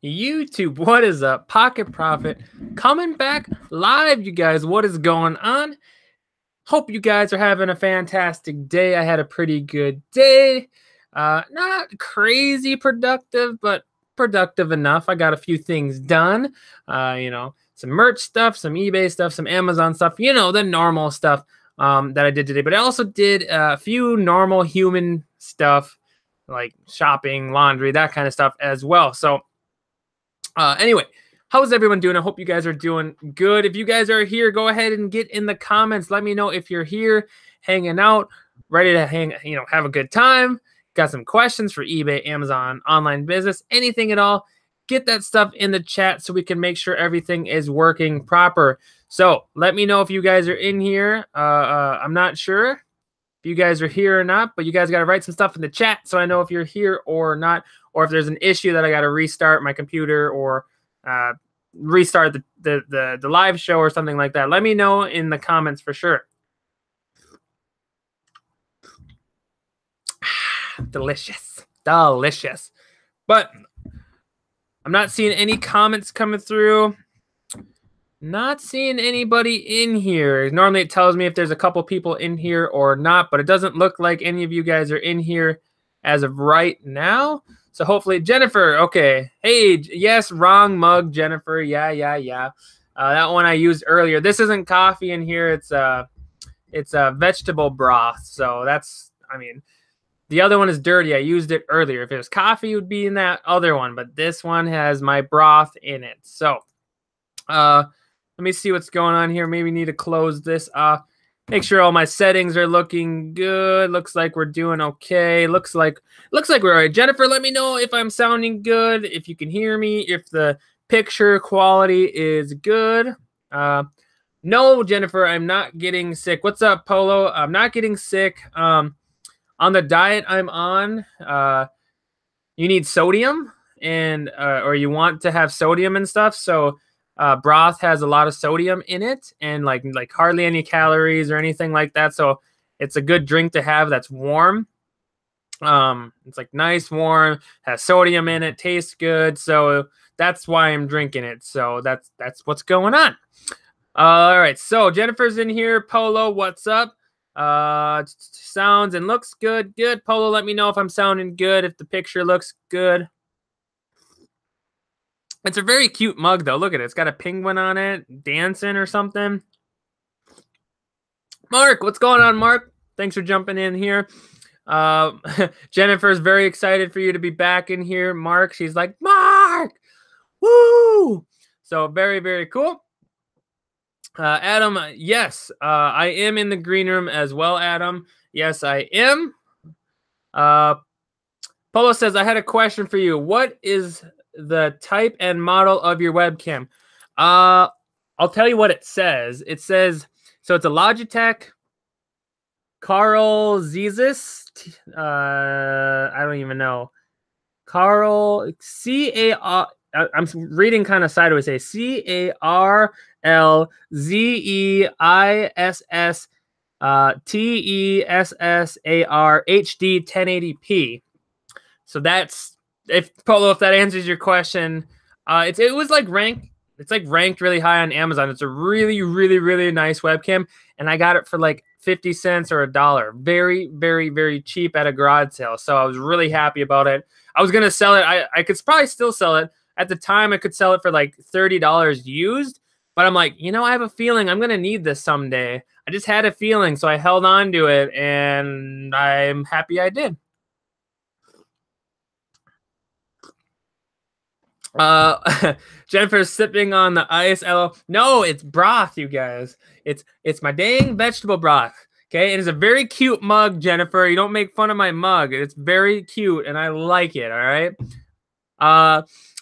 YouTube, what is up? Pocket Profit coming back live, you guys. What is going on? Hope you guys are having a fantastic day. I had a pretty good day. Not crazy productive, but productive enough. I got a few things done. Some merch stuff, some eBay stuff, some Amazon stuff, the normal stuff that I did today. But I also did a few normal human stuff like shopping, laundry, that kind of stuff as well. So anyway, how's everyone doing? I hope you guys are doing good. If you guys are here, go ahead and get in the comments. Let me know if you're here, hanging out, ready to have a good time. Got some questions for eBay, Amazon, online business, anything at all. Get that stuff in the chat so we can make sure everything is working proper. So let me know if you guys are in here. I'm not sure if you guys are here or not, but you guys got to write some stuff in the chat so I know if you're here or not, or if there's an issue that I got to restart my computer or restart the live show or something like that. Let me know in the comments for sure. Delicious. Delicious. But I'm not seeing any comments coming through. Not seeing anybody in here. Normally it tells me if there's a couple people in here or not, but it doesn't look like any of you guys are in here as of right now. So hopefully, Jennifer, okay. Hey, yes, wrong mug, Jennifer. Yeah. That one I used earlier. This isn't coffee in here. It's a vegetable broth. So that's, the other one is dirty. I used it earlier. If it was coffee, it would be in that other one, but this one has my broth in it. So, let me see what's going on here. Maybe need to close this off. Make sure all my settings are looking good. Looks like we're doing okay. Looks like we're all right. Jennifer, let me know if I'm sounding good, if you can hear me, if the picture quality is good. No, Jennifer, I'm not getting sick. What's up, Polo? I'm not getting sick. On the diet I'm on, you need sodium and or you want to have sodium and stuff. So broth has a lot of sodium in it and like hardly any calories or anything like that. So it's a good drink to have that's warm. It's like nice, warm, has sodium in it, tastes good. So that's why I'm drinking it. So that's what's going on. All right. So Jennifer's in here. Polo, what's up? Sounds and looks good. Good. Polo, let me know if I'm sounding good, if the picture looks good. It's a very cute mug, though. Look at it. It's got a penguin on it, dancing or something. Mark, what's going on, Mark? Thanks for jumping in here. Jennifer's very excited for you to be back in here, Mark. She's like, Mark! Woo! So very, very cool. Adam, yes, I am in the green room as well, Adam. Yes, I am. Polo says, I had a question for you. What is the type and model of your webcam? I'll tell you what it says. It says, so it's a Logitech Carl Zeiss. I don't even know. Carl C-A-R. I'm reading kind of sideways. Say CARLZEISS TESSAR HD 1080p. So that's, if Polo, if that answers your question, it was like ranked. It's like ranked really high on Amazon. It's a really, really, really nice webcam, and I got it for like 50 cents or $1. Very, very, very cheap at a garage sale. So I was really happy about it. I was gonna sell it. I could probably still sell it. At the time, I could sell it for like $30 used, but I'm like, I have a feeling I'm gonna need this someday. I just had a feeling, so I held on to it, and I'm happy I did. Jennifer's sipping on the ice. No, it's broth, you guys. It's my dang vegetable broth. Okay, it is a very cute mug, Jennifer. You don't make fun of my mug. It's very cute, and I like it. All right.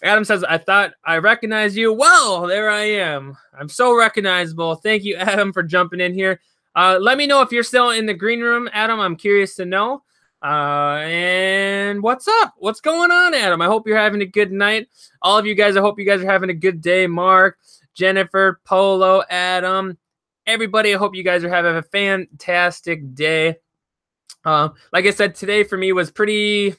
Adam says, I thought I recognized you. Well, there I am. I'm so recognizable. Thank you, Adam, for jumping in here. Let me know if you're still in the green room, Adam. I'm curious to know. And what's up? What's going on, Adam? I hope you're having a good night. All of you guys, I hope you guys are having a good day. Mark, Jennifer, Polo, Adam, everybody, I hope you guys are having a fantastic day. Like I said, today for me was pretty,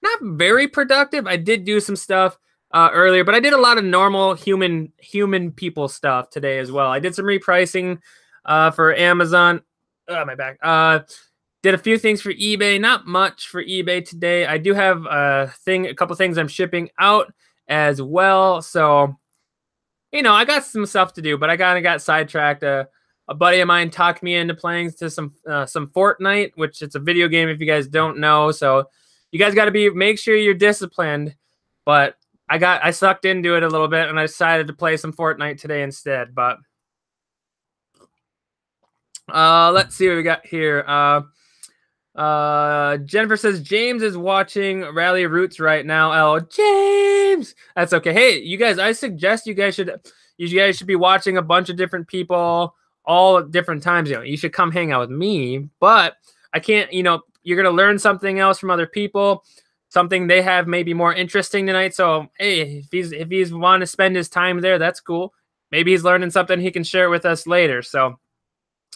not very productive. I did do some stuff. earlier, but I did a lot of normal human people stuff today as well. I did some repricing for Amazon. My back. Did a few things for eBay. Not much for eBay today. I do have a couple things I'm shipping out as well. So, you know, I got some stuff to do, but I kind of got sidetracked. A buddy of mine talked me into playing to some Fortnite, which it's a video game if you guys don't know. So you guys got to make sure you're disciplined. But I sucked into it a little bit, and I decided to play some Fortnite today instead. But let's see what we got here. Jennifer says James is watching Rally Roots right now. Oh, James, that's okay. Hey, you guys, I suggest you guys should be watching a bunch of different people all at different times. You know, you should come hang out with me, but I can't. You know, you're gonna learn something else from other people, something they have maybe more interesting tonight. So hey, if he's want to spend his time there, that's cool. Maybe he's learning something he can share with us later. So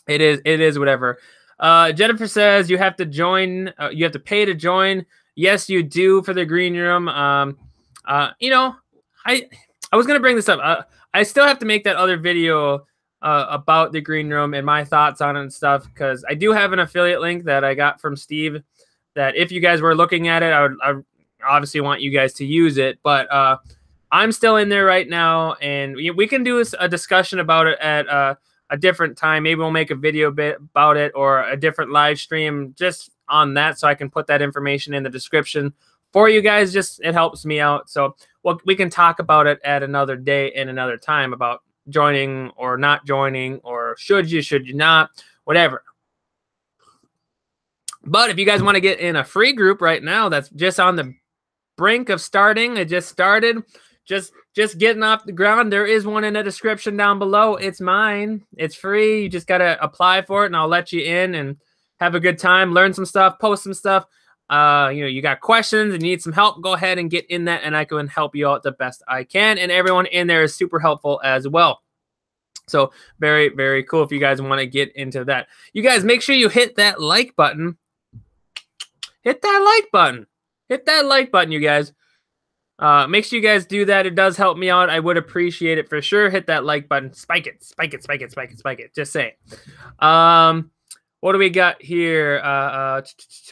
it is whatever. Jennifer says you have to join. You have to pay to join. Yes, you do for the green room. You know, I was gonna bring this up. I still have to make that other video about the green room and my thoughts on it and stuff, because I do have an affiliate link that I got from Steve. That if you guys were looking at it, I obviously want you guys to use it. But I'm still in there right now, and we can do a discussion about it at a different time. Maybe we'll make a video about it or a different live stream just on that, so I can put that information in the description for you guys. Just it helps me out. So we can talk about it at another day and another time about joining or not joining, or should you not, whatever. But if you guys want to get in a free group right now that's just on the brink of starting, it just started, just getting off the ground, there is one in the description down below. It's mine. It's free. You just got to apply for it, and I'll let you in and have a good time, learn some stuff, post some stuff. You know, you got questions and you need some help, go ahead and get in that, and I can help you out the best I can. And everyone in there is super helpful as well. So very, very cool if you guys want to get into that. You guys make sure you hit that like button. Hit that like button. Hit that like button, you guys. Make sure you guys do that. It does help me out. I would appreciate it for sure. Hit that like button. Spike it. Spike it. Spike it. Spike it. Spike it. Just say it. What do we got here?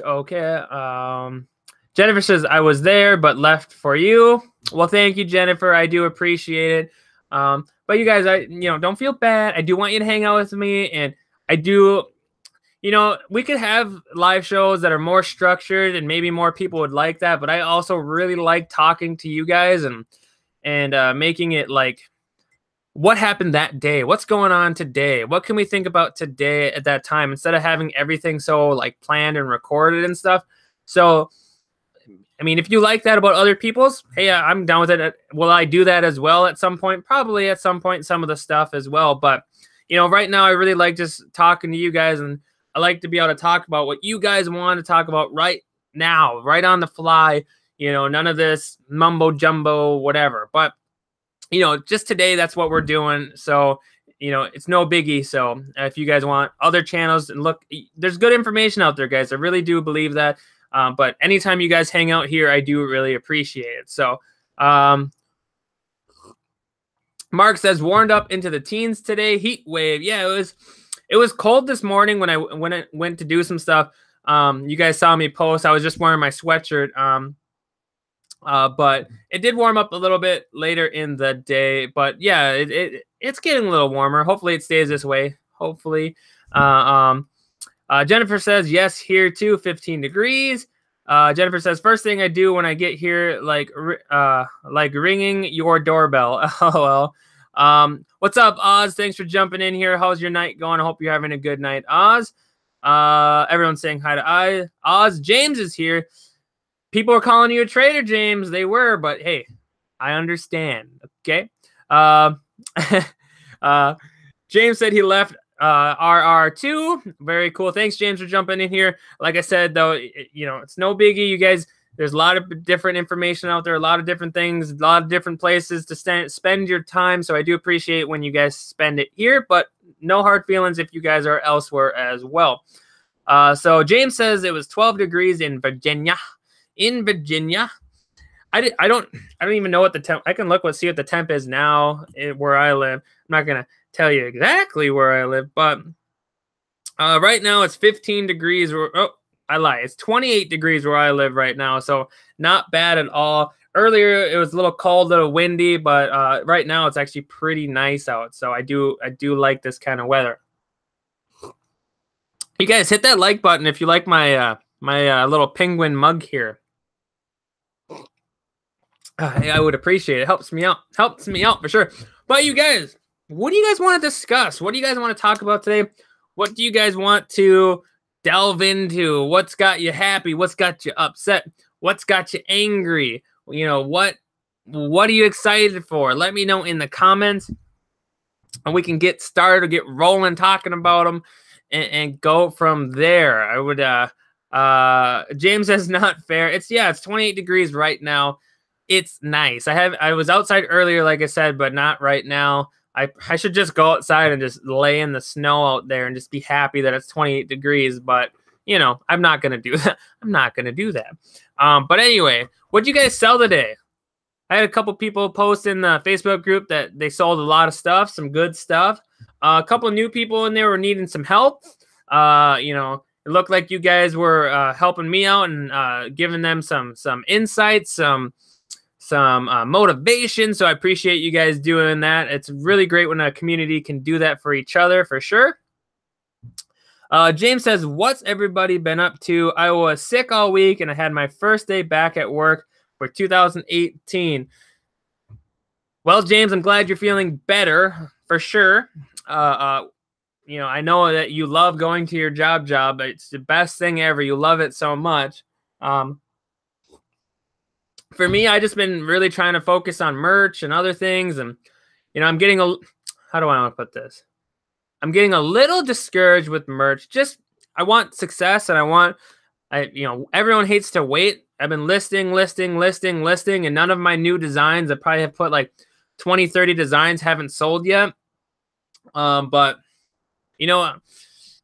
Okay. Jennifer says, I was there, but left for you. Well, thank you, Jennifer. I do appreciate it. But you guys, don't feel bad. I do want you to hang out with me, and I do. You know, we could have live shows that are more structured, and maybe more people would like that. But I also really like talking to you guys and making it like, what happened that day? What's going on today? What can we think about today at that time, instead of having everything so like planned and recorded and stuff? So, I mean, if you like that about other people's, hey, I'm down with it. Will I do that as well at some point? Probably at some point, some of the stuff as well. But, you know, right now I really like just talking to you guys, and I like to be able to talk about what you guys want to talk about right now, right on the fly. You know, none of this mumbo jumbo, whatever. But, you know, just today, that's what we're doing. So, you know, it's no biggie. So if you guys want other channels, and look, there's good information out there, guys. I really do believe that. But anytime you guys hang out here, I do really appreciate it. So, Mark says, warmed up into the teens today. Heat wave. Yeah, it was cold this morning when I went to do some stuff. You guys saw me post. I was just wearing my sweatshirt. But it did warm up a little bit later in the day. But yeah, it's getting a little warmer. Hopefully it stays this way. Hopefully. Jennifer says, yes, here too, 15 degrees. Jennifer says, first thing I do when I get here, like ringing your doorbell. LOL. What's up, Oz? Thanks for jumping in here. How's your night going? I hope you're having a good night, Oz. Everyone's saying hi to Oz. James is here. People are calling you a traitor, James. They were, but hey, I understand. Okay. James said he left RR2. Very cool. Thanks, James, for jumping in here. Like I said, though, you know, it's no biggie. You guys, there's a lot of different information out there, a lot of different things, a lot of different places to spend your time. So I do appreciate when you guys spend it here, but no hard feelings if you guys are elsewhere as well. So James says it was 12 degrees in Virginia. I don't even know what the temp. I can see what the temp is now where I live. I'm not gonna tell you exactly where I live, but right now it's 15 degrees. Oh, I lie. It's 28 degrees where I live right now, so not bad at all. Earlier it was a little cold, a little windy, but right now it's actually pretty nice out. So I do like this kind of weather. You guys hit that like button if you like my my little penguin mug here. I would appreciate it. Helps me out. Helps me out for sure. But you guys, what do you guys want to discuss? What do you guys want to talk about today? What do you guys want to delve into? What's got you happy? What's got you upset? What's got you angry? You know, what are you excited for? Let me know in the comments, and we can get started, get rolling, talking about them, and go from there. I would James says not fair. It's 28 degrees right now. It's nice. I was outside earlier, like I said, but not right now. I should just go outside and just lay in the snow out there and just be happy that it's 28 degrees. But you know, I'm not gonna do that. I'm not gonna do that. But anyway, what'd you guys sell today? I had a couple people post in the Facebook group that they sold a lot of stuff, some good stuff. A couple of new people in there were needing some help. You know, it looked like you guys were helping me out and giving them some insights, some motivation. So I appreciate you guys doing that. It's really great when a community can do that for each other, for sure. James says, what's everybody been up to? I was sick all week and I had my first day back at work for 2018. Well, James, I'm glad you're feeling better, for sure. You know, I know that you love going to your job. It's the best thing ever. You love it so much. For me, I just been really trying to focus on merch and other things. And, you know, I'm getting how do I want to put this? I'm getting a little discouraged with merch. I want success and you know, everyone hates to wait. I've been listing, and none of my new designs, I probably have put like 20, 30 designs, haven't sold yet. But, you know,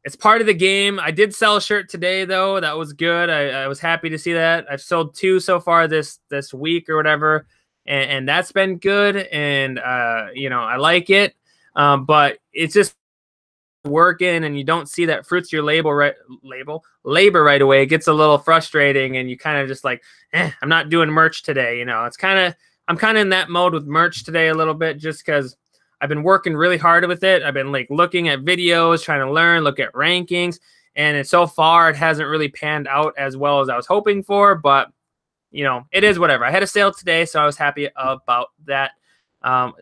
it's part of the game. I did sell a shirt today, though. That was good. I was happy to see that. I've sold 2 so far this week or whatever, and that's been good. And, you know, I like it. But it's just working and you don't see that fruits of your labor right away. It gets a little frustrating and you kind of just like, I'm not doing merch today. You know, I'm kind of in that mode with merch today a little bit, just because I've been working really hard with it. I've been like looking at videos, trying to learn, look at rankings, and so far it hasn't really panned out as well as I was hoping for, but you know, it is whatever. I had a sale today, so I was happy about that.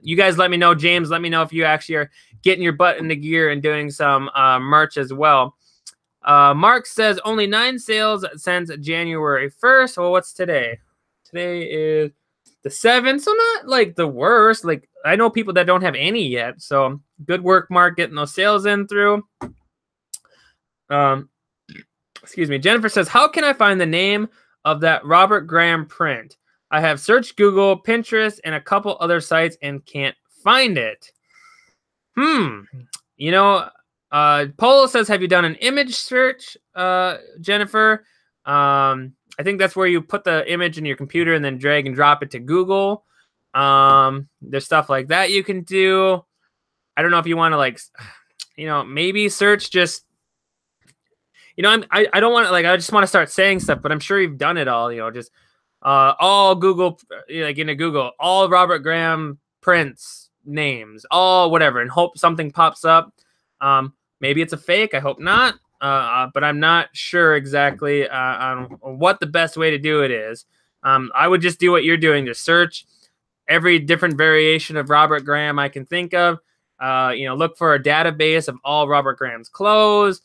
You guys let me know, James, let me know if you actually are getting your butt into gear and doing some merch as well. Mark says only 9 sales since January 1st. Well, what's today? Today is the 7th, so not like the worst. Like, I know people that don't have any yet, so good work, Mark, getting those sales in through. Excuse me. Jennifer says, how can I find the name of that Robert Graham print? I have searched Google, Pinterest, and a couple other sites and can't find it. You know, Polo says, have you done an image search, Jennifer? I think that's where you put the image in your computer and then drag and drop it to Google. There's stuff like that you can do. I don't know if you want to, like, you know, maybe search just, you know, I don't want to, like, I just want to start saying stuff, but I'm sure you've done it all, you know, just all Google, like into Google, all Robert Graham prints names, all whatever, and hope something pops up. Maybe it's a fake. I hope not. But I'm not sure exactly on what the best way to do it is. I would just do what you're doing, to search every different variation of Robert Graham I can think of. You know, look for a database of all Robert Graham's clothes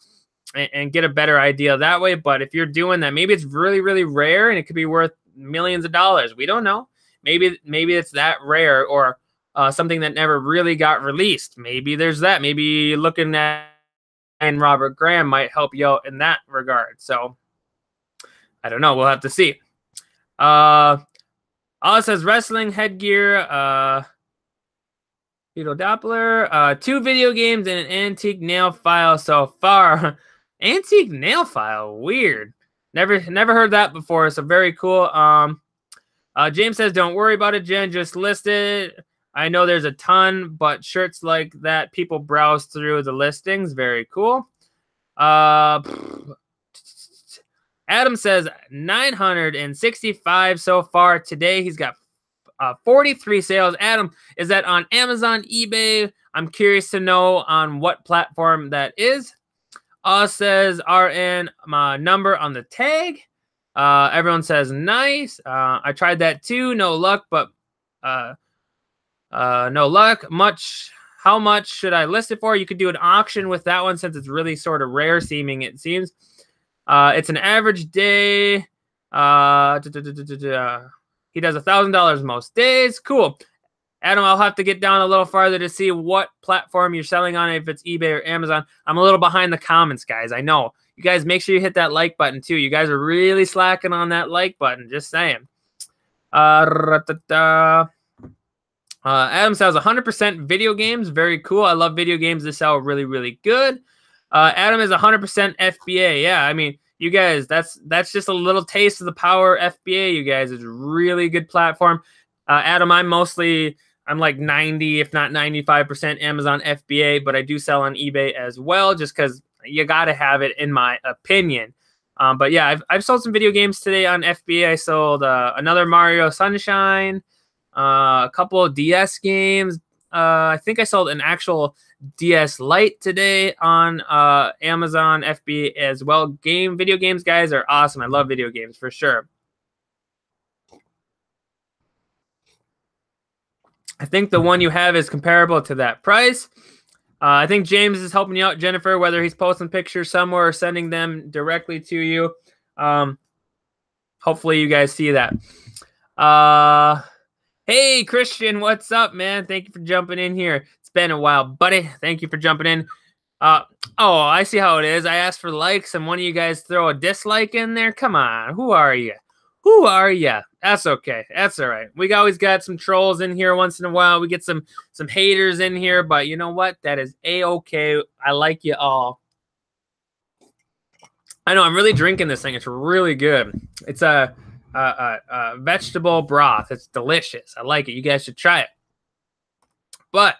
and get a better idea that way. But if you're doing that, maybe it's really, really rare and it could be worth millions of dollars. We don't know. Maybe it's that rare, or something that never really got released. Maybe there's that. Maybe looking at and Robert Graham might help you out in that regard. So I don't know. We'll have to see. All it says wrestling headgear, Beetle Doppler, 2 video games and an antique nail file so far. Antique nail file, weird. Never heard that before. So very cool. James says, don't worry about it, Jen. Just list it. I know there's a ton, but shirts like that, people browse through the listings. Very cool. Adam says 965 so far today. He's got 43 sales. Adam, is that on Amazon, eBay? I'm curious to know on what platform that is. Says RN, my number on the tag. Everyone says nice. I tried that too. No luck, but no luck. How much should I list it for? You could do an auction with that one since it's really sort of rare seeming, it seems. It's an average day. He does $1,000 most days. Cool. Adam, I'll have to get down a little farther to see what platform you're selling on, if it's eBay or Amazon. I'm a little behind the comments, guys. I know. You guys, make sure you hit that like button, too. You guys are really slacking on that like button. Just saying. Adam says 100% video games. Very cool. I love video games. They sell really, really good. Adam is 100% FBA. Yeah, I mean, you guys, that's just a little taste of the power of FBA, you guys. It's a really good platform. Adam, I'm like 90, if not 95% Amazon FBA, but I do sell on eBay as well, just because you got to have it, in my opinion. But yeah, I've sold some video games today on FBA. I sold another Mario Sunshine, a couple of DS games. I think I sold an actual DS Lite today on Amazon FBA as well. Video games, guys, are awesome. I love video games for sure. I think the one you have is comparable to that price. I think James is helping you out, Jennifer, whether he's posting pictures somewhere or sending them directly to you. Hopefully you guys see that. Hey, Christian, what's up, man? Thank you for jumping in here. It's been a while, buddy. Thank you for jumping in. Oh, I see how it is. I asked for likes, and one of you guys throw a dislike in there. Come on. Who are you? Who are you? That's okay. That's all right. We always got some trolls in here once in a while. We get some haters in here, but you know what? That is A-okay. I like you all. I know. I'm really drinking this thing. It's really good. It's a vegetable broth. It's delicious. I like it. You guys should try it. But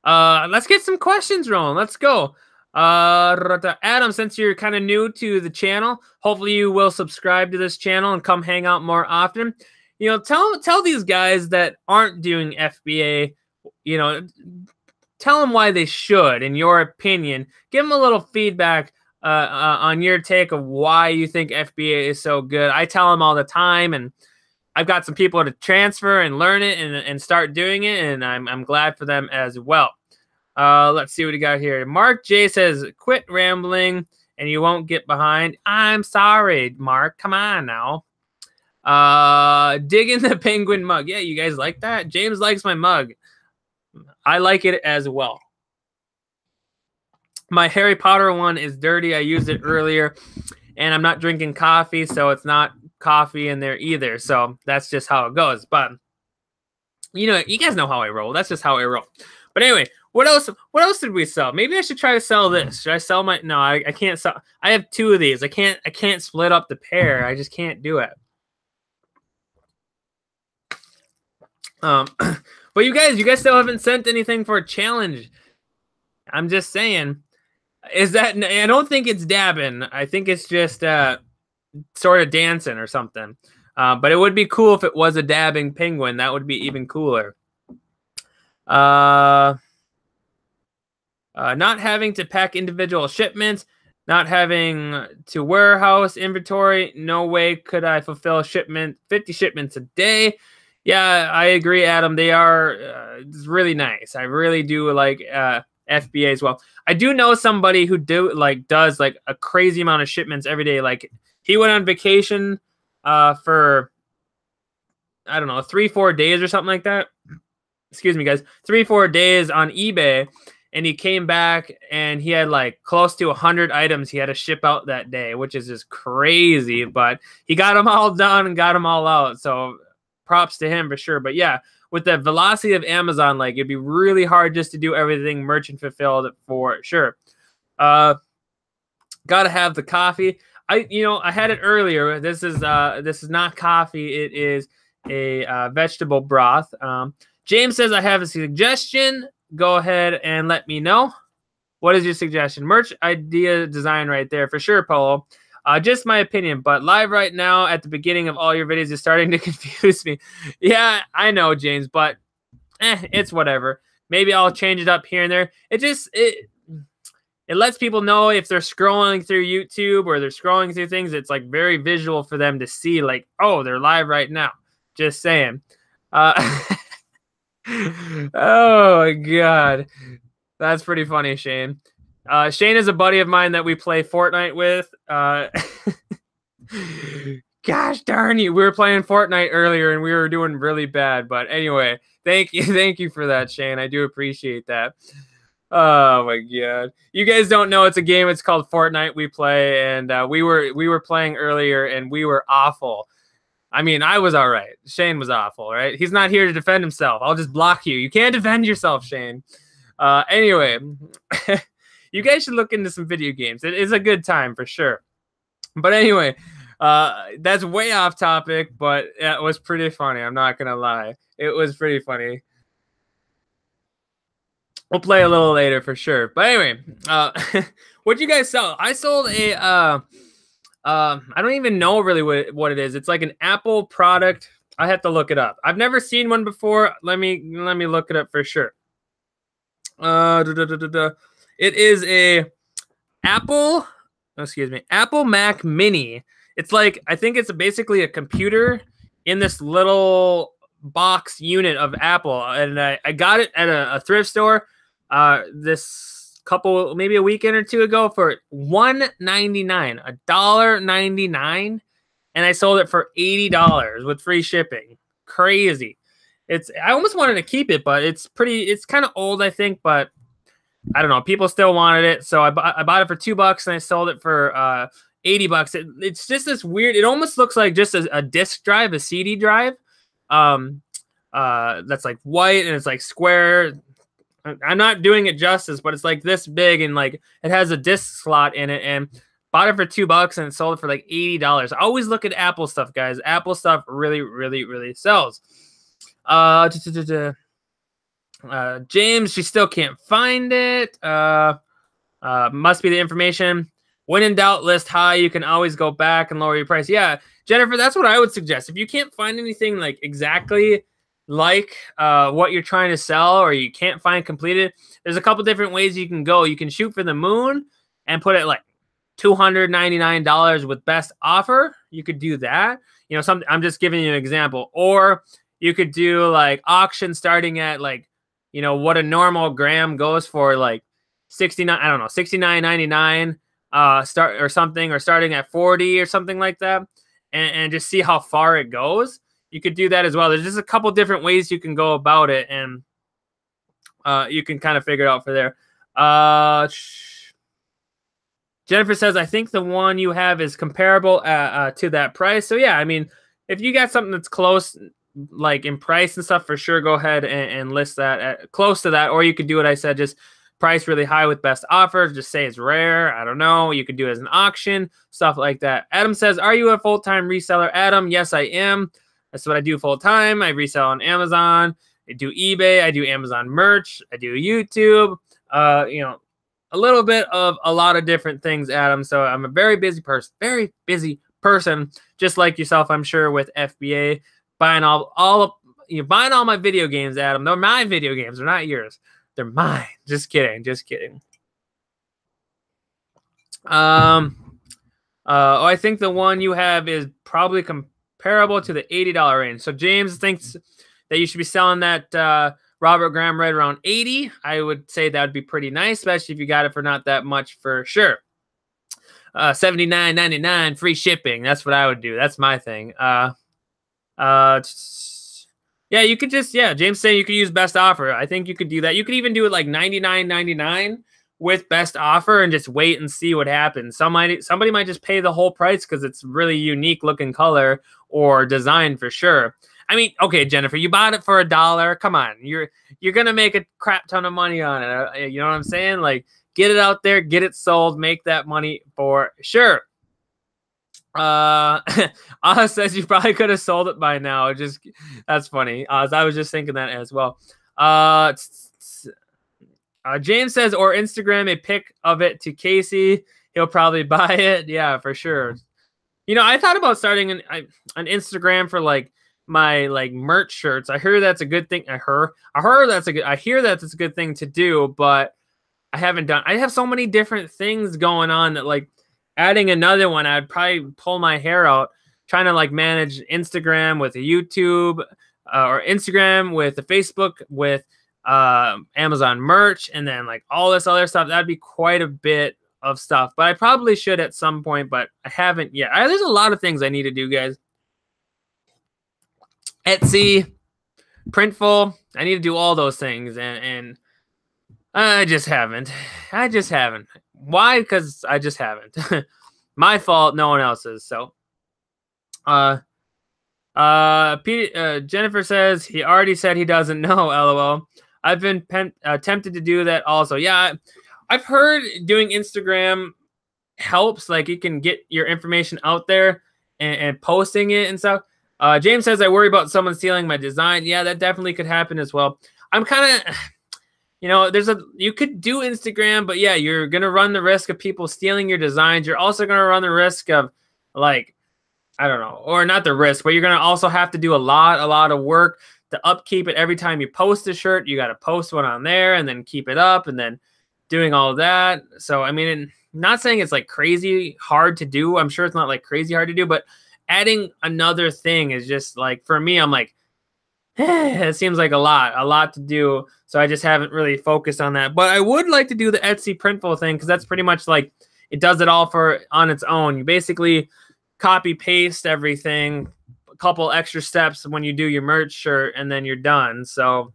let's get some questions rolling. Let's go. Adam, since you're kind of new to the channel, hopefully you will subscribe to this channel and come hang out more often. You know, tell these guys that aren't doing FBA, you know, tell them why they should, in your opinion. Give them a little feedback on your take of why you think FBA is so good. I tell them all the time, and I've got some people to transfer and learn it and start doing it, and I'm glad for them as well. Let's see what we got here. Mark J says, quit rambling and you won't get behind. I'm sorry, Mark. Come on now. Digging the penguin mug. Yeah, you guys like that? James likes my mug. I like it as well. My Harry Potter one is dirty. I used it earlier, and I'm not drinking coffee, so it's not coffee in there either. So that's just how it goes. But, you know, you guys know how I roll. That's just how I roll. But anyway, what else did we sell? Maybe I should try to sell this. Should I sell my... No, I can't sell. I have two of these. I can't split up the pair. I just can't do it. But you guys still haven't sent anything for a challenge. I'm just saying. Is that... I don't think it's dabbing. I think it's just sort of dancing or something. But it would be cool if it was a dabbing penguin. That would be even cooler. Not having to pack individual shipments, not having to warehouse inventory. No way could I fulfill 50 shipments a day. Yeah, I agree, Adam. They are it's really nice. I really do like FBA as well. I do know somebody who does like a crazy amount of shipments every day. Like he went on vacation for, I don't know, 3-4 days or something like that. Excuse me, guys. 3-4 days on eBay. And he came back and he had like close to 100 items he had to ship out that day, which is just crazy. But he got them all done and got them all out. So props to him for sure. But yeah, with the velocity of Amazon, like it'd be really hard just to do everything merchant fulfilled for sure. Got to have the coffee. I had it earlier. This is not coffee. It is a vegetable broth. James says, I have a suggestion. Go ahead and let me know. What is your suggestion? Merch idea design right there for sure, Polo. Just my opinion, but live right now at the beginning of all your videos is starting to confuse me. Yeah, I know, James, but it's whatever. Maybe I'll change it up here and there. It lets people know if they're scrolling through YouTube or they're scrolling through things. It's like very visual for them to see, like, oh, they're live right now. Just saying. Oh my God. That's pretty funny, Shane. Shane is a buddy of mine that we play Fortnite with. Gosh darn you. We were playing Fortnite earlier and we were doing really bad. But anyway, thank you for that, Shane. I do appreciate that. Oh my God. You guys don't know it's a game. It's called Fortnite we play. And we were playing earlier and we were awful. I mean, I was all right. Shane was awful, right? He's not here to defend himself. I'll just block you. You can't defend yourself, Shane. Anyway, you guys should look into some video games. It is a good time for sure. But anyway, that's way off topic, but it was pretty funny. I'm not going to lie. It was pretty funny. We'll play a little later for sure. But anyway, what'd you guys sell? I sold a, I don't even know really what it is. It's like an Apple product. I have to look it up. I've never seen one before. Let me look it up for sure. It is a Apple Mac Mini. It's like, I think it's basically a computer in this little box unit of Apple. And I got it at a thrift store this couple, maybe a weekend or two ago for $1.99, $1.99. And I sold it for $80 with free shipping. Crazy. I almost wanted to keep it, but it's kind of old, I think, but I don't know. People still wanted it. So I bought it for $2 and I sold it for $80. It's just this weird, it almost looks like just a disk drive, a CD drive. That's like white and it's like square. I'm not doing it justice, but it's like this big and like it has a disc slot in it, and bought it for $2 and sold it for like $80. I always look at Apple stuff, guys. Apple stuff really, really, really sells. James, she still can't find it. Must be the information. When in doubt, list high. You can always go back and lower your price. Yeah, Jennifer, that's what I would suggest. If you can't find anything like exactly like what you're trying to sell, or you can't find completed, there's a couple different ways you can go. You can shoot for the moon and put it like $299 with best offer. You could do that. You know, I'm just giving you an example. Or you could do like auction starting at like, you know, what a normal gram goes for, like $69.99 or starting at 40 or something like that, and just see how far it goes. You could do that as well. There's just a couple different ways you can go about it, and you can kind of figure it out for there. Jennifer says, I think the one you have is comparable to that price. So yeah, I mean, if you got something that's close, like in price and stuff, for sure, go ahead and list that at close to that. Or you could do what I said, just price really high with best offer. Just say it's rare. I don't know. You could do it as an auction, stuff like that. Adam says, are you a full-time reseller? Adam, yes, I am. That's what I do full-time. I resell on Amazon. I do eBay. I do Amazon merch. I do YouTube. You know, a little bit of a lot of different things, Adam. So I'm a very busy person, just like yourself, I'm sure, with FBA. Buying all my video games, Adam. They're my video games. They're not yours. They're mine. Just kidding. I think the one you have is probably comparable to the $80 range. So James thinks that you should be selling that Robert Graham right around 80. I would say that would be pretty nice, especially if you got it for not that much for sure. $79.99 free shipping. That's what I would do. That's my thing. Yeah, you could just, James saying you could use best offer. I think you could do that. You could even do it like $99.99 with best offer and just wait and see what happens. Somebody might just pay the whole price because it's really unique looking color or design for sure. I mean, okay, Jennifer, you bought it for $1. Come on, you're gonna make a crap ton of money on it. You know what I'm saying? Like, get it out there, get it sold, make that money for sure. Oz says you probably could have sold it by now. Just that's funny. Oz, I was just thinking that as well. James says, or Instagram a pic of it to Casey. He'll probably buy it. Yeah, for sure. You know, I thought about starting an Instagram for like my like merch shirts. I hear that's a good thing. I hear that's a good thing to do, but I haven't done. I have so many different things going on that like adding another one, I'd probably pull my hair out trying to like manage Instagram with a YouTube or Instagram with a Facebook with Amazon merch and then like all this other stuff. That'd be quite a bit of stuff, but I probably should at some point, but I haven't yet. There's a lot of things I need to do, guys. Etsy, Printful, I need to do all those things, and I just haven't. Why? Because I just haven't. My fault, no one else's. So, Jennifer says he already said he doesn't know. LOL. I've been tempted to do that also. Yeah, I've heard doing Instagram helps. Like you can get your information out there and posting it and stuff. James says I worry about someone stealing my design. Yeah, that definitely could happen as well. I'm kind of, you know, you could do Instagram, but yeah, you're gonna run the risk of people stealing your designs. You're also gonna run the risk of like, I don't know, or not the risk, but you're gonna also have to do a lot of work to upkeep it. Every time you post a shirt, you got to post one on there and then keep it up and then doing all of that. So, I mean, not saying it's like crazy hard to do. I'm sure it's not like crazy hard to do, but adding another thing is just like, for me, I'm like, it seems like a lot to do. So I just haven't really focused on that, but I would like to do the Etsy Printful thing. Cause that's pretty much like, it does it all on its own. You basically copy paste everything, a couple extra steps when you do your merch shirt and then you're done. So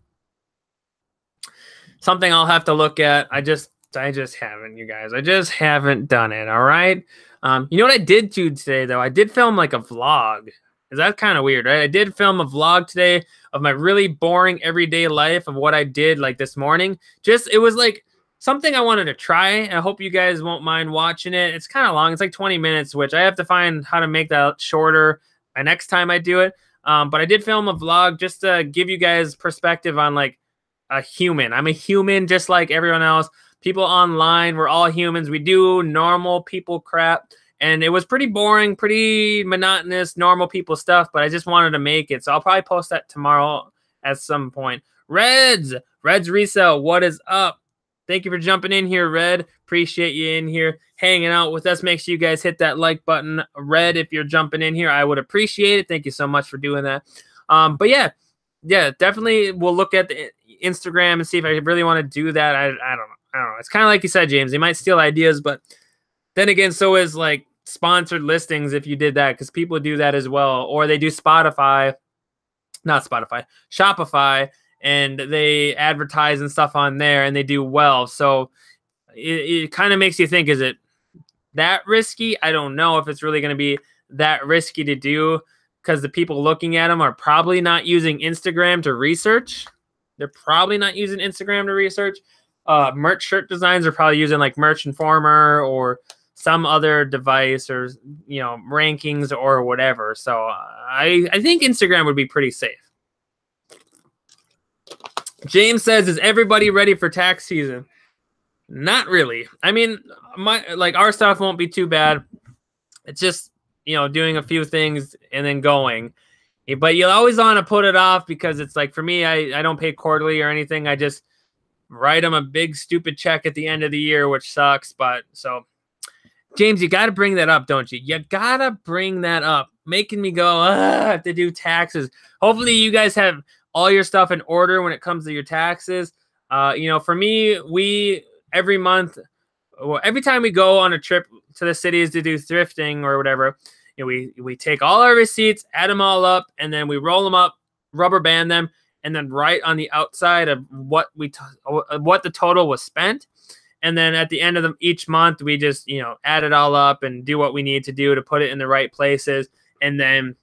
something I'll have to look at. I just haven't, you guys. I just haven't done it. All right. You know what I did do today though? I did film like a vlog. Is that kind of weird, right? I did film a vlog today of my really boring everyday life of what I did like this morning. It was like something I wanted to try. I hope you guys won't mind watching it. It's kind of long. It's like 20 minutes, which I have to find how to make that shorter by next time I do it. But I did film a vlog just to give you guys perspective on like a human. I'm a human just like everyone else. People online, we're all humans. We do normal people crap. And it was pretty boring, pretty monotonous, normal people stuff, but I just wanted to make it. So I'll probably post that tomorrow at some point. Reds Resale, what is up? Thank you for jumping in here, Red. Appreciate you in here hanging out with us. Make sure you guys hit that like button. Red, if you're jumping in here, I would appreciate it. Thank you so much for doing that. But yeah, definitely we'll look at the Instagram and see if I really want to do that. I don't know. It's kind of like you said, James. They might steal ideas, but then again, so is like sponsored listings if you did that, because people do that as well. Or they do Shopify, and they advertise and stuff on there and they do well. So it kind of makes you think, is it that risky? I don't know if it's really going to be that risky to do, because the people looking at them are probably not using Instagram to research. They're probably not using Instagram to research. Merch shirt designs are probably using like Merch Informer or some other device, or, you know, rankings or whatever. So I think Instagram would be pretty safe. James says, is everybody ready for tax season? Not really. I mean, our stuff won't be too bad. It's just, you know, doing a few things and then going. But you'll always want to put it off, because it's like, for me, I don't pay quarterly or anything. I just write them a big stupid check at the end of the year, which sucks. But so, James, you got to bring that up, don't you? You got to bring that up, making me go, I have to do taxes. Hopefully you guys have all your stuff in order when it comes to your taxes. You know, for me, every month, every time we go on a trip to the cities to do thrifting or whatever, you know, we take all our receipts, add them all up, and then we roll them up, rubber band them, and then write on the outside of what the total was spent. And then at the end of each month, we just, you know, add it all up and do what we need to do to put it in the right places, and then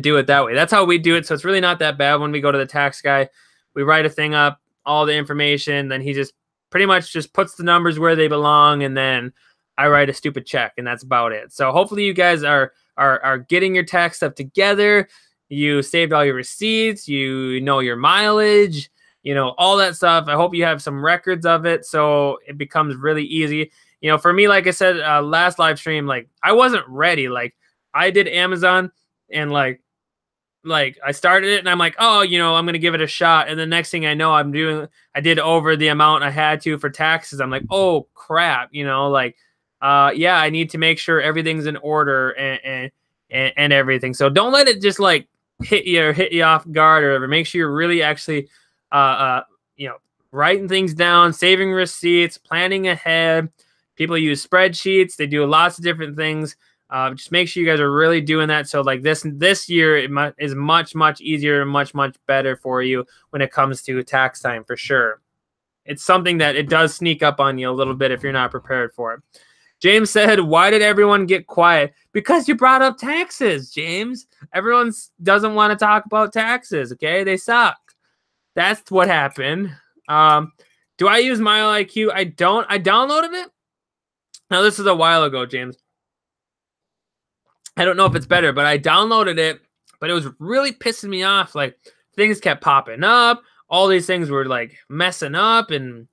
do it that way. That's how we do it. So it's really not that bad. When we go to the tax guy, we write a thing up, all the information, then he just pretty much just puts the numbers where they belong, and then I write a stupid check, and that's about it. So hopefully you guys are getting your tax stuff together. You saved all your receipts. You know your mileage. You know all that stuff. I hope you have some records of it, so it becomes really easy. You know, for me, like I said last live stream, like I wasn't ready. Like I did Amazon, and like I started it, and I'm like, oh, you know, I'm gonna give it a shot. And the next thing I know, I did over the amount I had to for taxes. I'm like, oh crap, you know, like, yeah, I need to make sure everything's in order and everything. So don't let it just like hit you off guard or whatever. Make sure you're really actually, you know, writing things down, saving receipts, planning ahead. People use spreadsheets. They do lots of different things. Just make sure you guys are really doing that. So like this year is much easier and much better for you when it comes to tax time for sure. It's something that it does sneak up on you a little bit if you're not prepared for it. James said, why did everyone get quiet? Because you brought up taxes, James. Everyone doesn't want to talk about taxes, okay? They suck. That's what happened. Do I use MileIQ? I don't. I downloaded it. Now, this is a while ago, James. I don't know if it's better, but I downloaded it, but it was really pissing me off. Like, things kept popping up. All these things were, like, messing up, and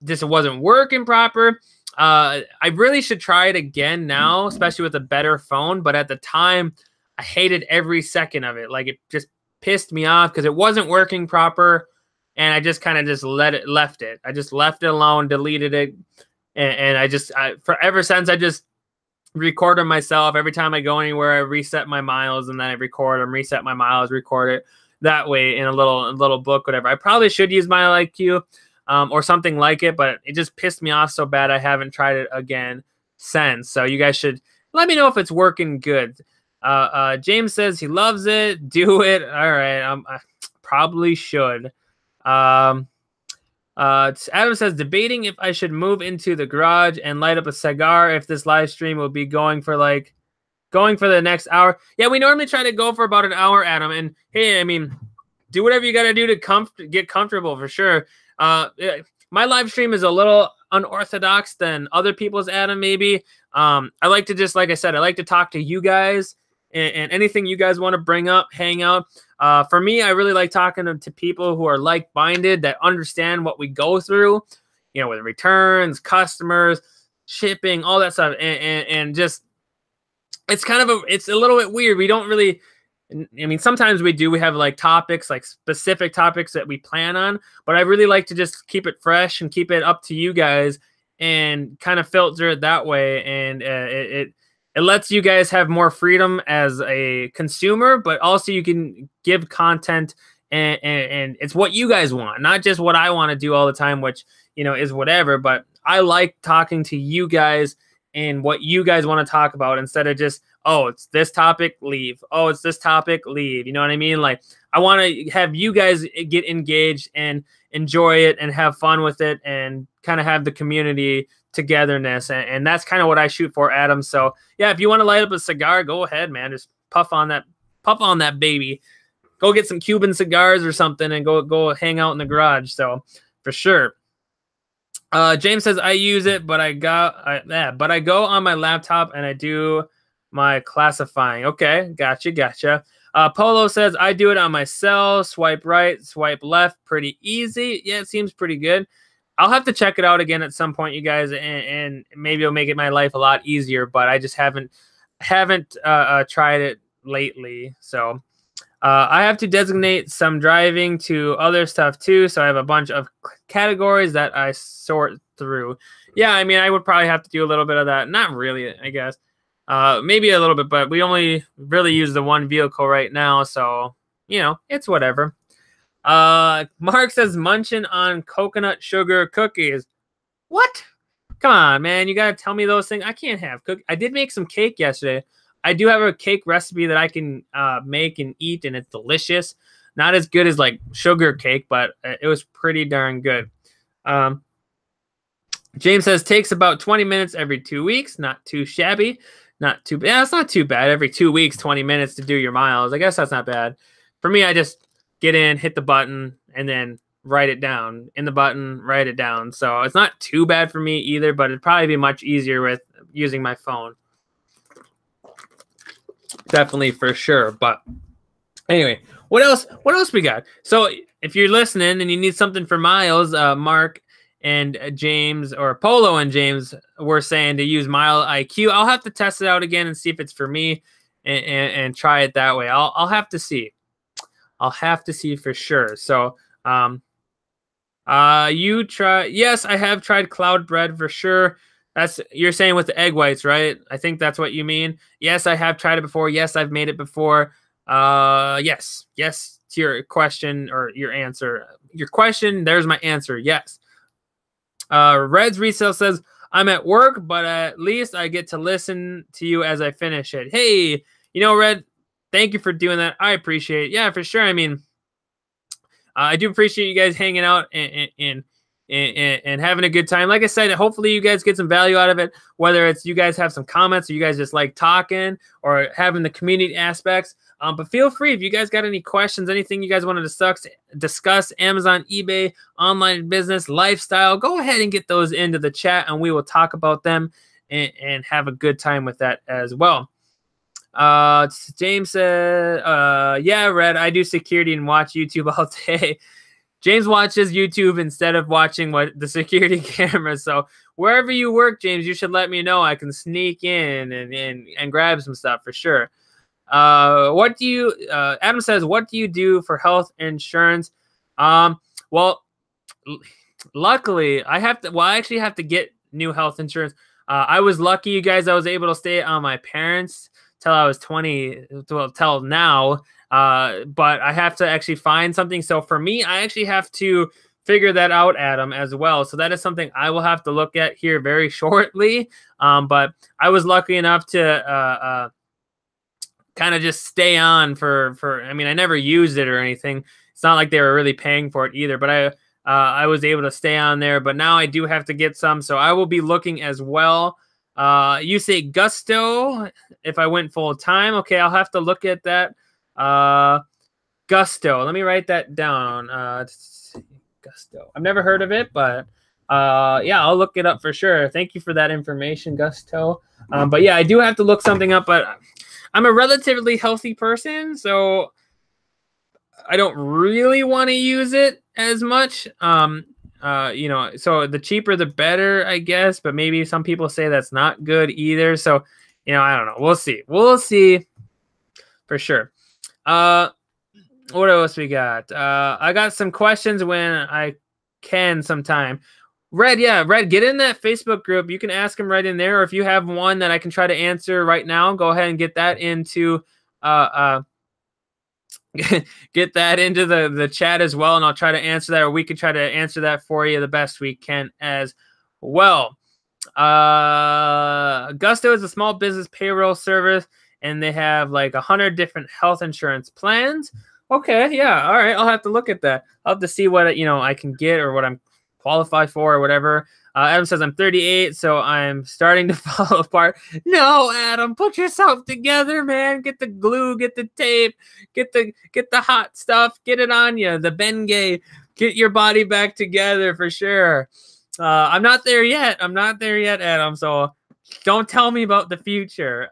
just wasn't working proper. I really should try it again now, especially with a better phone. But at the time, I hated every second of it. Like, it just pissed me off because it wasn't working proper, and I just kind of just left it. I just left it alone, deleted it, and ever since I just recorded myself. Every time I go anywhere, I reset my miles, and then I record and reset my miles, record it that way in a little book, whatever. I probably should use MileIQ or something like it, but it just pissed me off so bad I haven't tried it again since. So you guys should let me know if it's working good. James says he loves it. Do it. All right. I probably should. Adam says, debating if I should move into the garage and light up a cigar if this live stream will be going for the next hour. Yeah, we normally try to go for about an hour, Adam. And hey, I mean, do whatever you got to do to get comfortable for sure. My live stream is a little unorthodox than other people's, Adam, maybe. I like to just, like I said, I like to talk to you guys and anything you guys want to bring up, hang out. For me, I really like talking to people who are like-minded, that understand what we go through, you know, with returns, customers, shipping, all that stuff. And just, it's a little bit weird. We don't really, I mean, sometimes we have like topics, like specific topics that we plan on, but I really like to just keep it fresh and keep it up to you guys and kind of filter it that way. And it lets you guys have more freedom as a consumer, but also you can give content and it's what you guys want, not just what I want to do all the time, which, you know, is whatever. But I like talking to you guys and what you guys want to talk about instead of just, oh, it's this topic, leave. Oh, it's this topic, leave. You know what I mean? Like, I want to have you guys get engaged and enjoy it and have fun with it and kind of have the community togetherness, and that's kind of what I shoot for, Adam. So yeah, if you want to light up a cigar, go ahead, man. Just puff on that baby. Go get some Cuban cigars or something and go hang out in the garage. So for sure. James says, I use it, but I go on my laptop and I do my classifying. Okay, gotcha. Polo says, I do it on my cell. Swipe right, swipe left, pretty easy. Yeah, it seems pretty good. I'll have to check it out again at some point, you guys, and maybe it'll make my life a lot easier. But I just haven't tried it lately. So I have to designate some driving to other stuff too. So I have a bunch of categories that I sort through. Yeah, I mean, I would probably have to do a little bit of that. Not really, I guess. Maybe a little bit, but we only really use the one vehicle right now. So, you know, it's whatever. Mark says, munching on coconut sugar cookies. What? Come on, man. You got to tell me those things. I can't have cookies. I did make some cake yesterday. I do have a cake recipe that I can make and eat, and it's delicious. Not as good as like sugar cake, but it was pretty darn good. James says, takes about 20 minutes every 2 weeks. Not too shabby. Not too bad. Yeah, it's not too bad. Every 2 weeks, 20 minutes to do your miles. I guess that's not bad. For me, I just get in, hit the button, and then write it down. In the button, write it down. So it's not too bad for me either, but it'd probably be much easier with using my phone. Definitely, for sure. But anyway, what else we got? So if you're listening and you need something for Miles, Mark and James, or Polo and James were saying to use Mile IQ. I'll have to test it out again and see if it's for me, and try it that way. I'll have to see. I'll have to see for sure. So you try. Yes, I have tried cloud bread for sure. You're saying with the egg whites, right? I think that's what you mean. Yes, I have tried it before. Yes, I've made it before. Yes to your question, or your answer. Your question, there's my answer. Yes. Red's Resale says, I'm at work, but at least I get to listen to you as I finish it. Hey, Red, thank you for doing that. I appreciate it. Yeah, for sure. I mean, I do appreciate you guys hanging out and having a good time. Like I said, hopefully you guys get some value out of it, whether it's you guys have some comments, or you guys just like talking, or having the community aspects. But feel free, if you guys got any questions, anything you guys want to discuss, Amazon, eBay, online business, lifestyle, go ahead and get those into the chat, and we will talk about them and have a good time with that as well. James said, yeah, Red, I do security and watch YouTube all day. James watches YouTube instead of watching the security cameras. So wherever you work, James, you should let me know. I can sneak in and grab some stuff for sure. Adam says, what do you do for health insurance? Well, luckily I actually have to get new health insurance. I was lucky, you guys, I was able to stay on my parents till I was 20, till now. But I have to actually find something. So for me, I actually have to figure that out, Adam, as well. So that is something I will have to look at here very shortly. But I was lucky enough to, kind of just stay on I mean, I never used it or anything. It's not like they were really paying for it either, but I was able to stay on there. But now I do have to get some, so I will be looking as well. You say Gusto if I went full time. Okay, I'll have to look at that. Gusto, let me write that down. Gusto, I've never heard of it, but yeah, I'll look it up for sure. Thank you for that information, Gusto. But yeah, I do have to look something up, but I'm a relatively healthy person, so I don't really want to use it as much. So the cheaper the better, I guess, but maybe some people say that's not good either. So, I don't know. We'll see. We'll see for sure. What else we got? I got some questions when I can sometime. Red, get in that Facebook group. You can ask them right in there, or if you have one that I can try to answer right now, go ahead and get that into get that into the chat as well, and I'll try to answer that, or we could try to answer that for you the best we can as well. Gusto is a small business payroll service, and they have like 100 different health insurance plans. Okay, yeah, all right, I'll have to look at that. I'll have to see what I can get, or what I'm qualified for, or whatever. Adam says, I'm 38, so I'm starting to fall apart. No, Adam, put yourself together, man. Get the glue, get the tape, get the hot stuff, get it on you, the Bengay. Get your body back together for sure. I'm not there yet. I'm not there yet, Adam, so don't tell me about the future.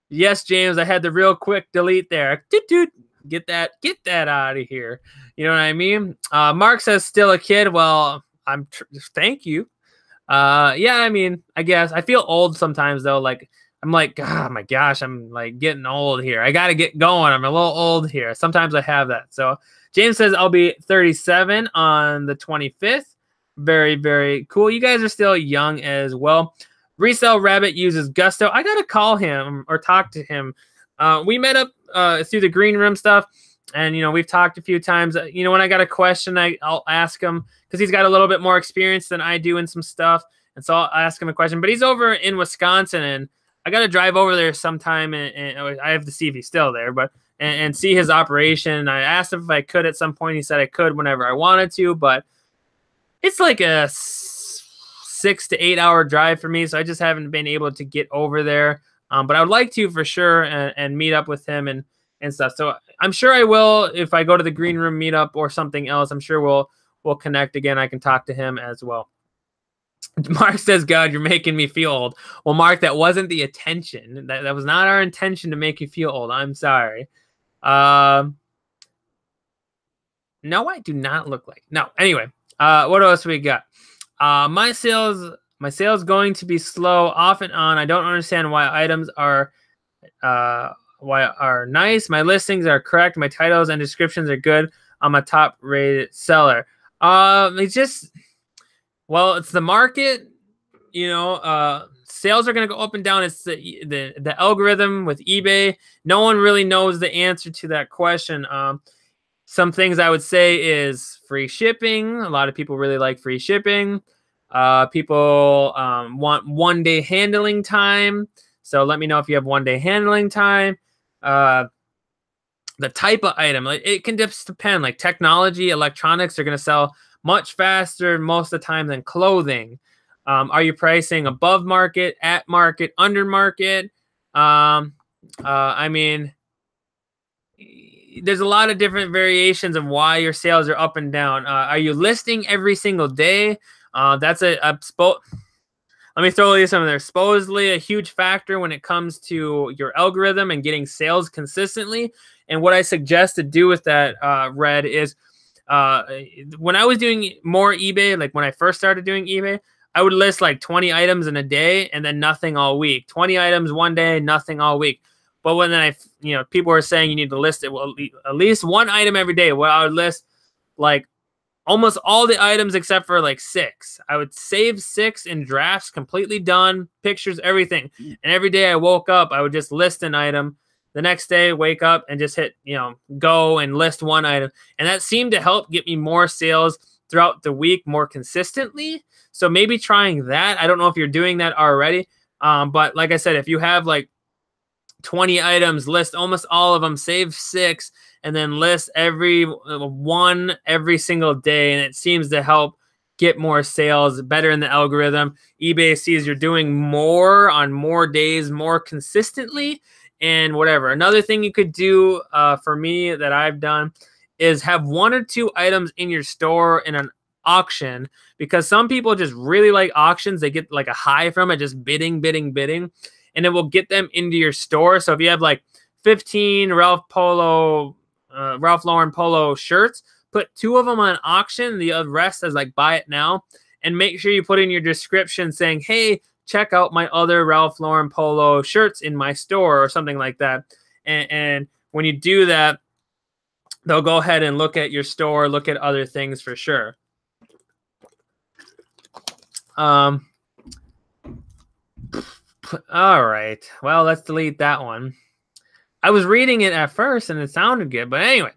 Yes, James, I had the real quick delete there. Get that out of here. You know what I mean? Mark says still a kid. Well, thank you. Yeah, I mean, I guess I feel old sometimes though. Like I'm like, oh my gosh, I'm like getting old here. I got to get going. I'm a little old here. Sometimes I have that. So James says I'll be 37 on the 25th. Very, very cool. You guys are still young as well. Resell Rabbit uses Gusto. I got to call him or talk to him. We met up through the green room stuff, and we've talked a few times. When I got a question, I'll ask him, because he's got a little bit more experience than I do in some stuff, and so I'll ask him a question. But he's over in Wisconsin, and I got to drive over there sometime, and I have to see if he's still there, and see his operation. I asked him if I could at some point. He said I could whenever I wanted to, but it's like a 6 to 8 hour drive for me, so I just haven't been able to get over there. But I would like to for sure, and meet up with him and and stuff. So I'm sure I will if I go to the green room meetup or something else. I'm sure we'll connect again. I can talk to him as well. Mark says, God, you're making me feel old. Well, Mark, that wasn't the intention. That was not our intention to make you feel old. I'm sorry. No, I do not look like. No. Anyway, what else we got? My sales going to be slow off and on. I don't understand why items are nice. My listings are correct. My titles and descriptions are good. I'm a top rated seller. It's just, well, it's the market, sales are going to go up and down. It's the algorithm with eBay. No one really knows the answer to that question. Some things I would say is free shipping. A lot of people really like free shipping. People want 1 day handling time. So let me know if you have 1 day handling time. The type of item, like, it can just depend. Like technology, electronics are going to sell much faster most of the time than clothing. Are you pricing above market, at market, under market? I mean, there's a lot of different variations of why your sales are up and down. Are you listing every single day? That's let me throw you some of there. Supposedly a huge factor when it comes to your algorithm and getting sales consistently. And what I suggest to do with that, Red, is when I was doing more eBay, like when I first started doing eBay, I would list like 20 items in a day and then nothing all week. 20 items one day, nothing all week. But when then people were saying you need to list it, well, at least one item every day. Well, I would list like almost all the items except for like 6. I would save 6 in drafts, completely done, pictures, everything. And every day I woke up, I would just list an item. The next day, wake up and just hit, go and list one item. And that seemed to help get me more sales throughout the week more consistently. So maybe trying that. I don't know if you're doing that already. But like I said, if you have like 20 items, list almost all of them, save 6, and then list every single day. And it seems to help get more sales, better in the algorithm. eBay sees you're doing more on more days, more consistently, and whatever. Another thing you could do for me that I've done is have 1 or 2 items in your store in an auction, because some people just really like auctions. They get like a high from it, just bidding, and it will get them into your store. So if you have like 15 Ralph Lauren polo shirts, put 2 of them on auction, the rest is like buy it now, and make sure you put in your description saying, hey, check out my other Ralph Lauren polo shirts in my store or something like that. And when you do that, they'll go ahead and look at your store, look at other things for sure. All right. Well, let's delete that one. I was reading it at first and it sounded good, but anyway,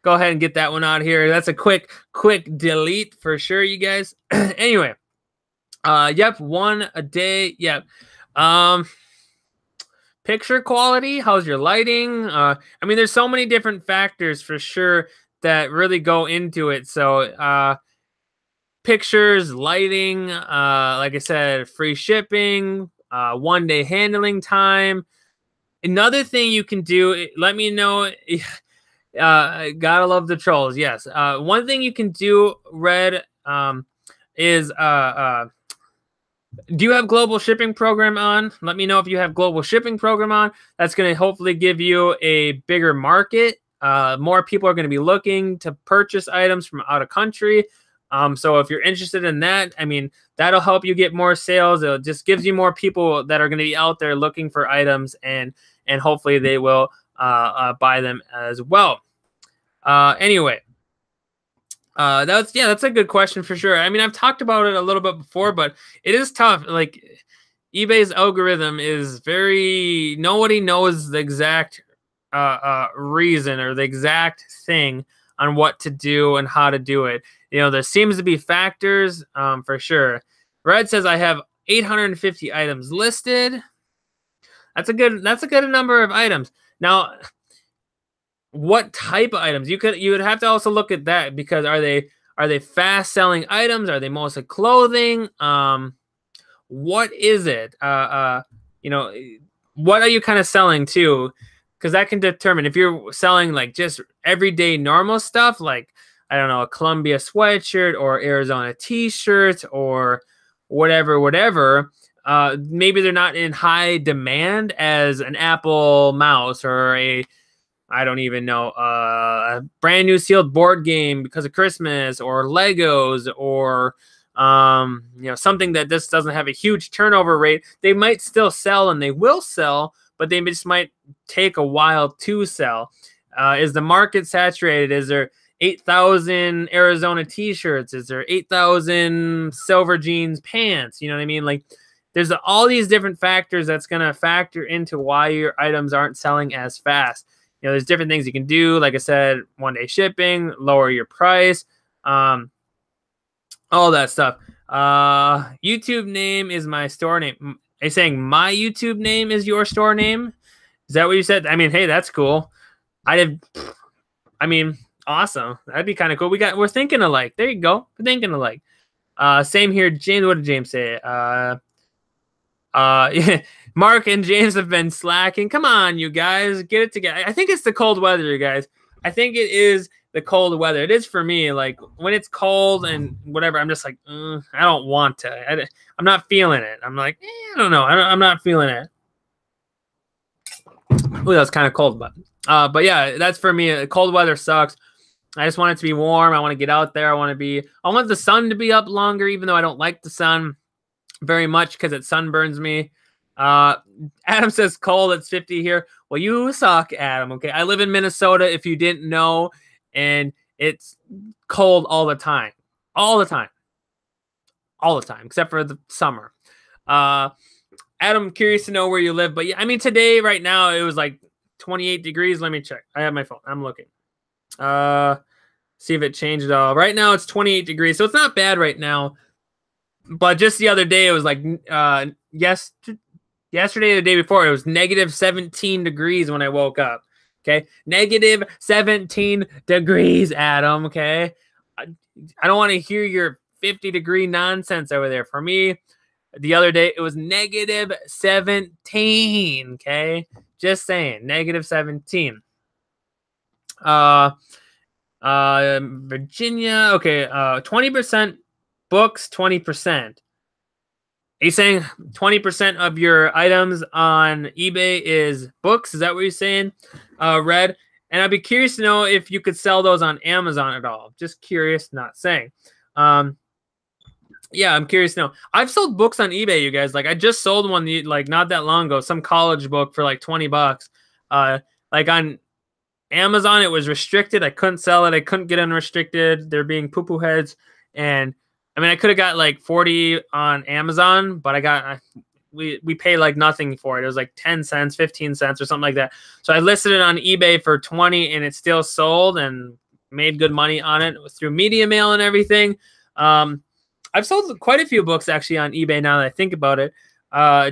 go ahead and get that one out of here. That's a quick delete for sure, you guys. Anyway, yep, 1 a day. Yep. Picture quality. How's your lighting? I mean, there's so many different factors for sure that really go into it. So, pictures, lighting, like I said, free shipping, 1 day handling time. Another thing you can do, let me know. Gotta love the trolls. Yes. One thing you can do, Red, is do you have global shipping program on? Let me know if you have global shipping program on. That's going to hopefully give you a bigger market. More people are going to be looking to purchase items from out of country. So if you're interested in that, I mean, that'll help you get more sales. It just gives you more people that are going to be out there looking for items, and hopefully they will buy them as well. Anyway, that's a good question for sure. I mean, I've talked about it a little bit before, but it is tough. Like, eBay's algorithm is nobody knows the exact reason or the exact thing on what to do and how to do it. There seems to be factors for sure. Red says I have 850 items listed. That's a good number of items. Now, what type of items? You would have to also look at that, because are they fast selling items? Are they mostly clothing? What is it? What are you kind of selling too? because that can determine if you're selling like just everyday normal stuff, like I don't know, a Columbia sweatshirt or Arizona t-shirt or whatever. Maybe they're not in high demand as an Apple mouse or I don't even know, a brand new sealed board game because of Christmas or Legos or something that this doesn't have a huge turnover rate. They might still sell and they will sell, but they just might take a while to sell. Is the market saturated? Is there 8,000 Arizona t-shirts? Is there 8,000 silver jeans pants? You know what I mean? Like there's all these different factors that's going to factor into why your items aren't selling as fast. There's different things you can do. Like I said, 1-day shipping, lower your price, all that stuff. YouTube name is my store name. Are you saying my YouTube name is your store name? Is that what you said? I mean, hey, that's cool. Awesome. That'd be kind of cool. We're thinking alike. There you go. We're thinking alike. Same here. James, what did James say? Mark and James have been slacking. Come on, you guys, get it together. I think it's the cold weather, you guys. I think it is the cold weather. It is for me. Like when it's cold and whatever, I'm just like, I don't want to. I'm not feeling it. I'm like, I don't know. I'm not feeling it. Oh, that's kind of cold, but yeah, that's for me. Cold weather sucks. I just want it to be warm. I want to get out there. I want the sun to be up longer, even though I don't like the sun very much because it sunburns me. Adam says cold, it's 50 here. Well, you suck, Adam. Okay, I live in Minnesota, if you didn't know, and it's cold all the time, except for the summer. Adam, curious to know where you live, but yeah, I mean today, right now, it was like 28 degrees. Let me check. I have my phone. I'm looking. See if it changed at all. Right now, it's 28 degrees, so it's not bad right now. But just the other day, it was like yesterday, the day before, it was negative 17 degrees when I woke up. Okay, negative 17 degrees, Adam. Okay, I don't want to hear your 50-degree nonsense over there. For me, the other day, it was negative 17. Okay, just saying, negative 17. Virginia. Okay, 20%. Books, 20%. Are you saying 20% of your items on eBay is books? Is that what you're saying, Red? And I'd be curious to know if you could sell those on Amazon at all. Just curious, not saying. Yeah, I'm curious to know. I've sold books on eBay, you guys. Like I just sold one like not that long ago, some college book for like $20. Like on Amazon, it was restricted. I couldn't sell it. I couldn't get unrestricted. They're being poo-poo heads. And I mean, I could have got like 40 on Amazon, but we paid like nothing for it. It was like 10 cents, 15 cents or something like that. So I listed it on eBay for 20 and it still sold and made good money on it through media mail and everything. I've sold quite a few books actually on eBay now that I think about it.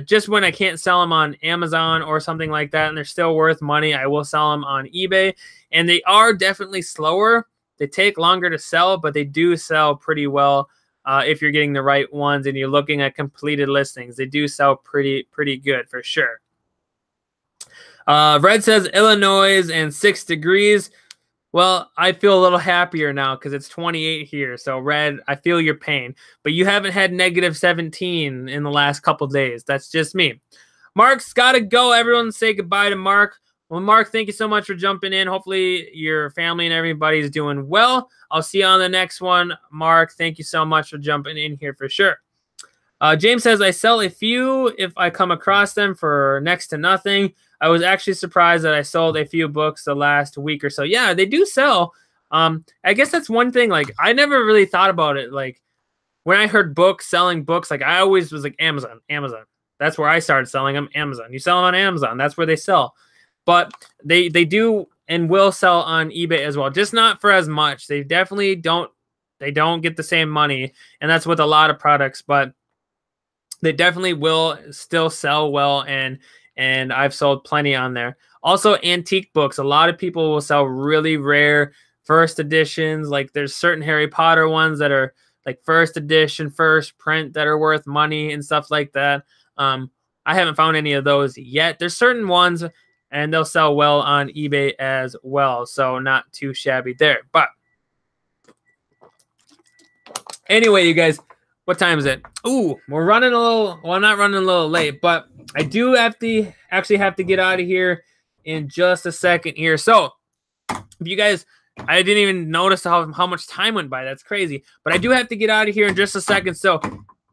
Just when I can't sell them on Amazon or something like that and they're still worth money, I will sell them on eBay. And they are definitely slower. They take longer to sell, but they do sell pretty well. If you're getting the right ones and you're looking at completed listings, they do sell pretty good for sure. Red says Illinois and 6 degrees. Well, I feel a little happier now because it's 28 here. So Red, I feel your pain, but you haven't had negative 17 in the last couple days. That's just me. Mark's got to go. Everyone say goodbye to Mark. Well, Mark, thank you so much for jumping in. Hopefully your family and everybody's doing well. I'll see you on the next one. Mark, thank you so much for jumping in here for sure. James says, I sell a few if I come across them for next to nothing. I was actually surprised that I sold a few books the last week or so. Yeah, they do sell. I guess that's one thing. Like, I never really thought about it. Like, when I heard books, selling books, like, I always was like, Amazon. That's where I started selling them, Amazon. You sell them on Amazon. That's where they sell. But they do and will sell on eBay as well, just not for as much. They definitely don't get the same money, and that's with a lot of products, but they definitely will still sell well, and I've sold plenty on there. Also, antique books. A lot of people will sell really rare first editions. Like there's certain Harry Potter ones that are like first edition, first print that are worth money and stuff like that. I haven't found any of those yet. There's certain ones. and they'll sell well on eBay as well. So not too shabby there. But anyway, you guys, what time is it? Ooh, we're running a little, well, not running a little late, but I do have to actually have to get out of here in just a second here. So if you guys, I didn't even notice how much time went by. That's crazy. But I do have to get out of here in just a second. So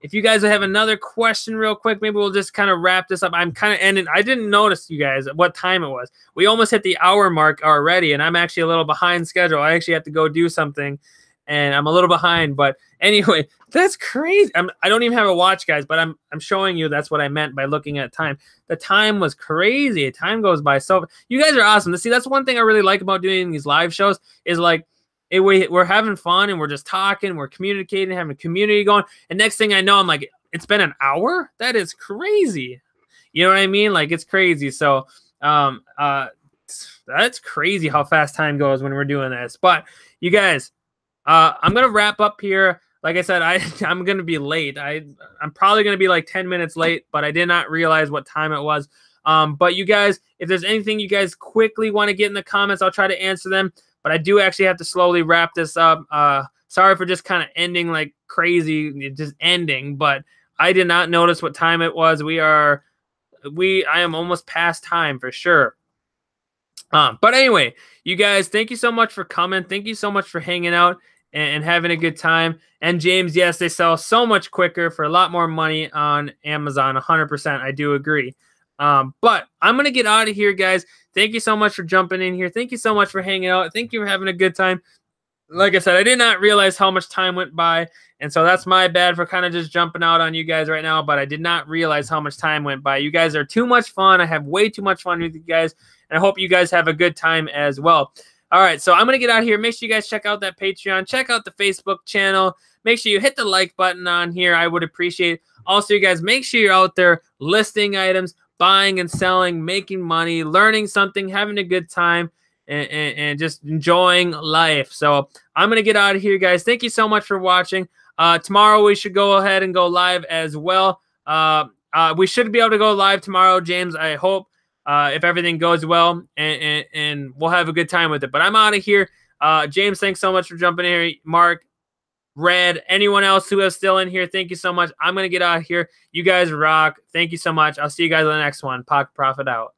if you guys have another question real quick, maybe we'll just kind of wrap this up. I'm kind of ending. I didn't notice, you guys, what time it was. We almost hit the hour mark already, and I'm actually a little behind schedule. I actually have to go do something, and I'm a little behind. But anyway, that's crazy. I don't even have a watch, guys, but I'm showing you that's what I meant by looking at time. The time was crazy. Time goes by so. You guys are awesome. See, that's one thing I really like about doing these live shows is like, we're having fun and we're just talking, we're communicating, having a community going. And next thing I know, I'm like, it's been an hour? That is crazy. You know what I mean? Like, it's crazy. So that's crazy how fast time goes when we're doing this. But you guys, I'm going to wrap up here. Like I said, I'm going to be late. I'm probably going to be like 10 minutes late, but I did not realize what time it was. But you guys, if there's anything you guys quickly want to get in the comments, I'll try to answer them. But I do actually have to slowly wrap this up. Sorry for just kind of ending like crazy, just ending. But I did not notice what time it was. I am almost past time for sure. But anyway, you guys, thank you so much for coming. Thank you so much for hanging out and having a good time. And James, yes, they sell so much quicker for a lot more money on Amazon. 100%. I do agree. But I'm going to get out of here, guys. Thank you so much for jumping in here. Thank you so much for hanging out. Thank you for having a good time. Like I said, I did not realize how much time went by. And so that's my bad for kind of just jumping out on you guys right now. But I did not realize how much time went by. You guys are too much fun. I have way too much fun with you guys. And I hope you guys have a good time as well. All right, so I'm going to get out of here. Make sure you guys check out that Patreon. Check out the Facebook channel. Make sure you hit the like button on here. I would appreciate it. Also, you guys, make sure you're out there listing items, buying and selling, making money, learning something, having a good time, and just enjoying life. So I'm going to get out of here, guys. Thank you so much for watching. Tomorrow we should go ahead and go live as well. We should be able to go live tomorrow, James, I hope, if everything goes well, and we'll have a good time with it. But I'm out of here. James, thanks so much for jumping in here. Mark, Red, anyone else who is still in here, thank you so much. I'm going to get out of here. You guys rock. Thank you so much. I'll see you guys on the next one. Pocket Profit out.